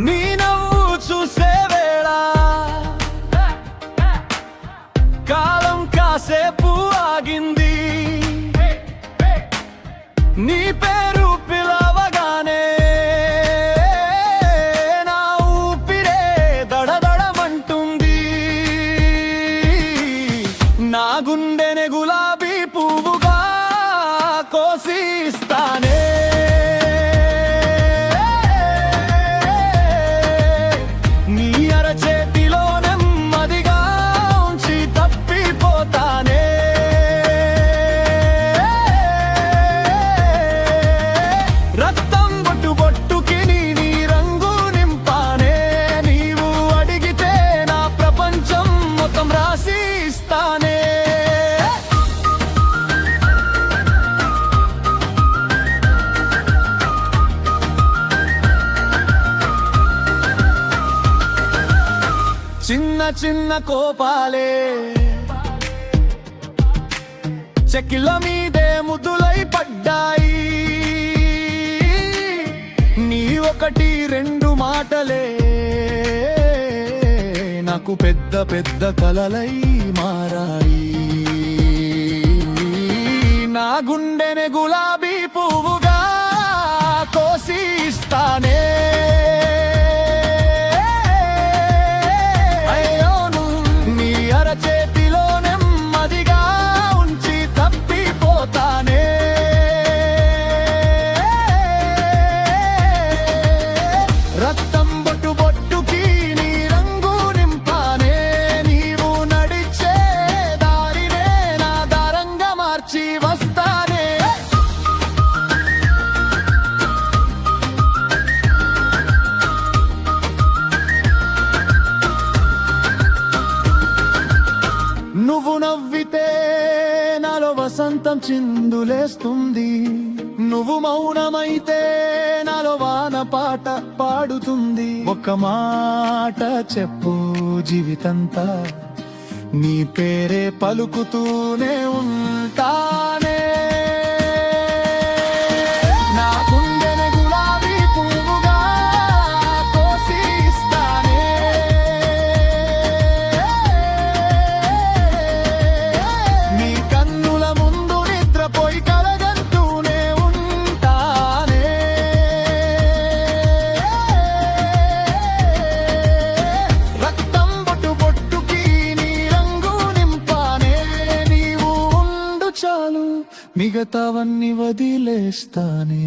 నీ నవ్వు చూసే వేళ కాలం కాసేపు ఆగింది. నీ పేరు పిలవగానే నా ఊపిరే దడదడమంటుంది. నా గుండెనే గులాబీ పువ్వుగా కోసిస్తానే. నీ అరచేతిలో నెమ్మదిగా ఉంచి తప్పిపోతానే. రక్తం బొట్టు బొట్టుకి నీ రంగు నింపానే. నీవు అడిగితే నా ప్రపంచం మొత్తం రాసి ఇస్తానే. చిన్న చిన్న కోపాలే చెక్కిళ్ళ మీదే ముద్దులై పడ్డాయి. నీ ఒకటి రెండు మాటలే నాకు పెద్ద పెద్ద కలలై మారాయి. నా గుండెనే గులాబీ పువ్వుగా కోసి ఇస్తానే. చేతిలో నెమ్మదిగా ఉంచి తప్పిపోతానే. రక్తం బొట్టు బొట్టుకి నీ రంగు నింపానే. నీవు నడిచే దారినే నా దారంగా మార్చి వస్తానే. నువ్వు నవ్వితే నాలో వసంతం చిందులేస్తుంది. నువ్వు మౌనమైతే నాలో వాన పాట పాడుతుంది. ఒక మాట చెప్పు జీవితంతా నీ పేరే పలుకుతూనే ఉంటానే. నా గుండెనే గులాబీ పువ్వుగా కోసి ఇస్తానే. నీ కన్నుల ముందు నిద్రపోయి కలగంటూనే ఉంటానే. రక్తం బొట్టు బొట్టుకి నీ రంగు నింపానే. నీవు ఉండు చాలు మిగతావన్నీ వదిలేస్తానే.